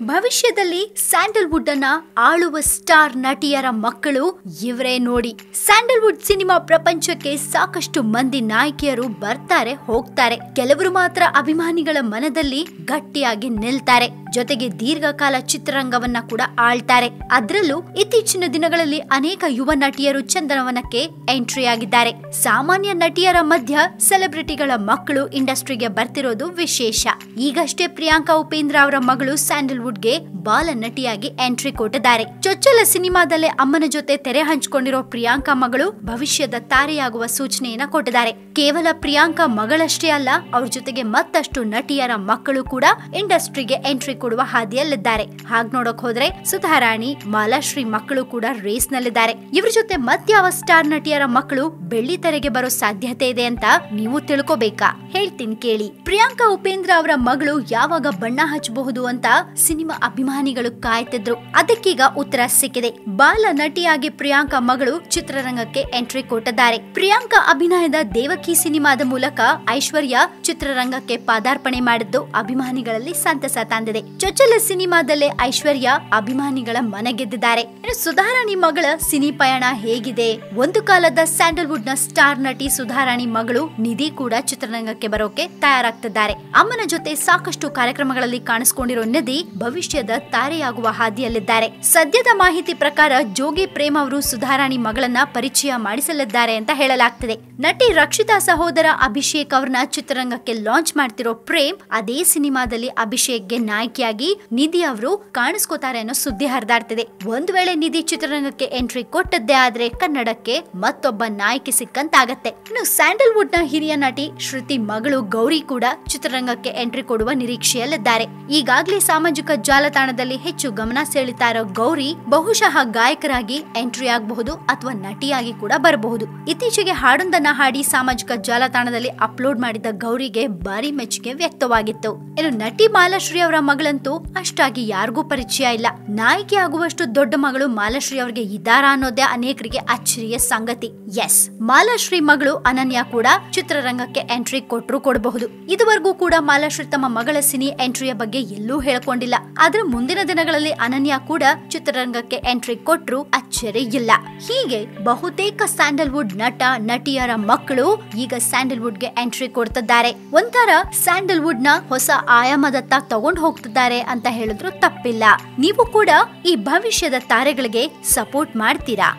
ಭವಿಷ್ಯದಲ್ಲಿ ಸ್ಯಾಂಡಲ್ವುಡ್ ಅನ್ನ ಆಳುವ ಸ್ಟಾರ್ ನಟಿಯರ ಮಕ್ಕಳು ಇವರೇ ನೋಡಿ. ಸ್ಯಾಂಡಲ್ವುಡ್ ಸಿನಿಮಾ ಪ್ರಪಂಚಕ್ಕೆ ಸಾಕಷ್ಟು ಮಂದಿ ನಾಯಕಿಯರು ಬರ್ತಾರೆ ಹೋಗ್ತಾರೆ. ಕೆಲವರು ಮಾತ್ರ ಅಭಿಮಾನಿಗಳ ಮನದಲ್ಲಿ ಗಟ್ಟಿಯಾಗಿ ನಿಲ್ತಾರೆ. ಜೊತೆಗೆ ದೀರ್ಘಕಾಲ ಚಿತ್ರರಂಗವನ್ನ ಕೂಡ ಆಳ್ತಾರೆ. ಅದರಲ್ಲೂ ಇತ್ತೀಚಿನ ದಿನಗಳಲ್ಲಿ ಅನೇಕ ಯುವ ನಟಿಯರು ಚಂದನವನಕ್ಕೆ ಎಂಟ್ರಿ ಆಗಿದ್ದಾರೆ. ಸಾಮಾನ್ಯ ನಟಿಯರ ಮಧ್ಯ ಸೆಲೆಬ್ರಿಟಿಗಳ ಮಕ್ಕಳು ಇಂಡಸ್ಟ್ರಿಗೆ ಬರ್ತಿರೋದು ವಿಶೇಷ. ಈಗಷ್ಟೇ ಪ್ರಿಯಾಂಕಾ ಉಪೇಂದ್ರ ಅವರ ಮಗಳು ಸ್ಯಾಂಡಲ್ವುಡ್ಗೆ ಬಾಲ ನಟಿಯಾಗಿ ಎಂಟ್ರಿ ಕೊಟ್ಟಿದ್ದಾರೆ. ಚೊಚ್ಚಲ ಸಿನಿಮಾದಲ್ಲೇ ಅಮ್ಮನ ಜೊತೆ ತೆರೆ ಹಂಚಿಕೊಂಡಿರೋ ಪ್ರಿಯಾಂಕಾ ಮಗಳು ಭವಿಷ್ಯದ ತಾರೆಯಾಗುವ ಸೂಚನೆಯನ್ನ ಕೊಟ್ಟಿದ್ದಾರೆ. ಕೇವಲ ಪ್ರಿಯಾಂಕಾ ಮಗಳಷ್ಟೇ ಅಲ್ಲ, ಅವ್ರ ಜೊತೆಗೆ ಮತ್ತಷ್ಟು ನಟಿಯರ ಮಕ್ಕಳು ಕೂಡ ಇಂಡಸ್ಟ್ರಿಗೆ ಎಂಟ್ರಿ ಕೊಡುವ ಹಾದಿಯಲ್ಲಿದ್ದಾರೆ. ಹಾಗ್ ನೋಡಕ್ ಹೋದ್ರೆ ಸುಧಾರಾಣಿ, ಮಾಲಾಶ್ರೀ ಮಕ್ಕಳು ಕೂಡ ರೇಸ್ ನಲ್ಲಿದ್ದಾರೆ. ಇವ್ರ ಜೊತೆ ಮತ್ಯಾವ ಸ್ಟಾರ್ ನಟಿಯರ ಮಕ್ಕಳು ಬೆಳ್ಳಿ ತೆರೆಗೆ ಬರೋ ಸಾಧ್ಯತೆ ಇದೆ ಅಂತ ನೀವು ತಿಳ್ಕೋಬೇಕಾ? ಹೇಳ್ತೀನಿ ಕೇಳಿ. ಪ್ರಿಯಾಂಕಾ ಉಪೇಂದ್ರ ಅವರ ಮಗಳು ಯಾವಾಗ ಬಣ್ಣ ಹಚ್ಚಬಹುದು ಅಂತ ಸಿನಿಮಾ ಅಭಿಮಾನಿಗಳು ಕಾಯ್ತಿದ್ರು. ಅದಕ್ಕೀಗ ಉತ್ತರ ಸಿಕ್ಕಿದೆ. ಬಾಲ ನಟಿಯಾಗಿ ಪ್ರಿಯಾಂಕಾ ಮಗಳು ಚಿತ್ರರಂಗಕ್ಕೆ ಎಂಟ್ರಿ ಕೊಟ್ಟಿದ್ದಾರೆ. ಪ್ರಿಯಾಂಕಾ ಅಭಿನಯದ ದೇವಕಿ ಸಿನಿಮಾದ ಮೂಲಕ ಐಶ್ವರ್ಯ ಚಿತ್ರರಂಗಕ್ಕೆ ಪಾದಾರ್ಪಣೆ ಮಾಡಿದ್ದು ಅಭಿಮಾನಿಗಳಲ್ಲಿ ಸಂತಸ ತಂದಿದೆ. ಚೊಚ್ಚಲ ಸಿನಿಮಾದಲ್ಲೇ ಐಶ್ವರ್ಯ ಅಭಿಮಾನಿಗಳ ಮನ ಗೆದ್ದಿದ್ದಾರೆ. ಸುಧಾರಾಣಿ ಮಗಳ ಸಿನಿ ಪಯಣ ಹೇಗಿದೆ? ಒಂದು ಕಾಲದ ಸ್ಯಾಂಡಲ್ವುಡ್ ನ ಸ್ಟಾರ್ ನಟಿ ಸುಧಾರಾಣಿ ಮಗಳು ನಿಧಿ ಕೂಡ ಚಿತ್ರರಂಗಕ್ಕೆ ಬರೋಕೆ ತಯಾರಾಗ್ತಿದ್ದಾರೆ. ಅಮ್ಮನ ಜೊತೆ ಸಾಕಷ್ಟು ಕಾರ್ಯಕ್ರಮಗಳಲ್ಲಿ ಕಾಣಿಸಿಕೊಂಡಿರೋ ನಿಧಿ ಭವಿಷ್ಯದ ತಾರೆಯಾಗುವ ಹಾದಿಯಲ್ಲಿದ್ದಾರೆ. ಸದ್ಯದ ಮಾಹಿತಿ ಪ್ರಕಾರ ಜೋಗಿ ಪ್ರೇಮ್ ಅವರು ಸುಧಾರಾಣಿ ಮಗಳನ್ನ ಪರಿಚಯ ಮಾಡಿಸಲಿದ್ದಾರೆ ಅಂತ ಹೇಳಲಾಗ್ತಿದೆ. ನಟಿ ರಕ್ಷಿತಾ ಸಹೋದರ ಅಭಿಷೇಕ್ ಅವ್ರನ್ನ ಚಿತ್ರರಂಗಕ್ಕೆ ಲಾಂಚ್ ಮಾಡ್ತಿರೋ ಪ್ರೇಮ್ ಅದೇ ಸಿನಿಮಾದಲ್ಲಿ ಅಭಿಷೇಕ್ಗೆ ನಾಯಕಿಯಾಗಿ ನಿಧಿ ಅವರು ಕಾಣಿಸ್ಕೋತಾರೆ ಅನ್ನೋ ಸುದ್ದಿ ಹರಿದಾಡ್ತಿದೆ. ಒಂದು ವೇಳೆ ನಿಧಿ ಚಿತ್ರರಂಗಕ್ಕೆ ಎಂಟ್ರಿ ಕೊಟ್ಟದ್ದೇ ಆದ್ರೆ ಕನ್ನಡಕ್ಕೆ ಮತ್ತೊಬ್ಬ ನಾಯಕಿ ಸಿಕ್ಕಂತಾಗತ್ತೆ. ಇನ್ನು ಸ್ಯಾಂಡಲ್ವುಡ್ ನ ಹಿರಿಯ ನಟಿ ಶ್ರುತಿ ಮಗಳು ಗೌರಿ ಕೂಡ ಚಿತ್ರರಂಗಕ್ಕೆ ಎಂಟ್ರಿ ಕೊಡುವ ನಿರೀಕ್ಷೆಯಲ್ಲಿದ್ದಾರೆ. ಈಗಾಗಲೇ ಸಾಮಾಜಿಕ ಜಾಲತಾಣದಲ್ಲಿ ಹೆಚ್ಚು ಗಮನ ಸೆಳೀತಾ ಇರೋ ಗೌರಿ ಬಹುಶಃ ಗಾಯಕರಾಗಿ ಎಂಟ್ರಿ ಆಗಬಹುದು ಅಥವಾ ನಟಿಯಾಗಿ ಕೂಡ ಬರಬಹುದು. ಇತ್ತೀಚೆಗೆ ಹಾಡೊಂದನ್ನ ಹಾಡಿ ಸಾಮಾಜಿಕ ಜಾಲತಾಣದಲ್ಲಿ ಅಪ್ಲೋಡ್ ಮಾಡಿದ ಗೌರಿಗೆ ಭಾರಿ ಮೆಚ್ಚುಗೆ ವ್ಯಕ್ತವಾಗಿತ್ತು. ಇನ್ನು ನಟಿ ಮಾಲಾಶ್ರೀ ಅವರ ಮಗಳಂತೂ ಅಷ್ಟಾಗಿ ಯಾರಿಗೂ ಪರಿಚಯ ಇಲ್ಲ. ನಾಯಕಿ ಆಗುವಷ್ಟು ದೊಡ್ಡ ಮಗಳು ಮಾಲಾಶ್ರೀ ಅವರಿಗೆ ಇದ್ದಾರಾ ಅನ್ನೋದೇ ಅನೇಕರಿಗೆ ಅಚ್ಚರಿಯ ಸಂಗತಿ. ಎಸ್, ಮಾಲಾಶ್ರೀ ಮಗಳು ಅನನ್ಯ ಕೂಡ ಚಿತ್ರರಂಗಕ್ಕೆ ಎಂಟ್ರಿ ಕೊಟ್ಟರು ಕೊಡಬಹುದು. ಇದುವರೆಗೂ ಕೂಡ ಮಾಲಾಶ್ರೀ ತಮ್ಮ ಮಗಳ ಸಿನಿ ಎಂಟ್ರಿಯ ಬಗ್ಗೆ ಎಲ್ಲೂ ಹೇಳ್ಕೊಂಡಿಲ್ಲ. ಆದ್ರೆ ಮುಂದಿನ ದಿನಗಳಲ್ಲಿ ಅನನ್ಯ ಕೂಡ ಚಿತ್ರರಂಗಕ್ಕೆ ಎಂಟ್ರಿ ಕೊಟ್ಟರು ಅಚ್ಚರಿ ಇಲ್ಲ. ಹೀಗೆ ಬಹುತೇಕ ಸ್ಯಾಂಡಲ್ವುಡ್ ನಟ ನಟಿಯರ ಮಕ್ಕಳು ಈಗ ಸ್ಯಾಂಡಲ್ವುಡ್ಗೆ ಎಂಟ್ರಿ ಕೊಡ್ತಿದ್ದಾರೆ. ಒಂಥರ ಸ್ಯಾಂಡಲ್ವುಡ್ ನ ಹೊಸ ಆಯಾಮದತ್ತ ತಗೊಂಡು ಹೋಗ್ತಿದ್ದಾರೆ ಅಂತ ಹೇಳಿದ್ರು ತಪ್ಪಿಲ್ಲ. ನೀವು ಕೂಡ ಈ ಭವಿಷ್ಯದ ತಾರೆಗಳಿಗೆ ಸಪೋರ್ಟ್ ಮಾಡ್ತೀರಾ?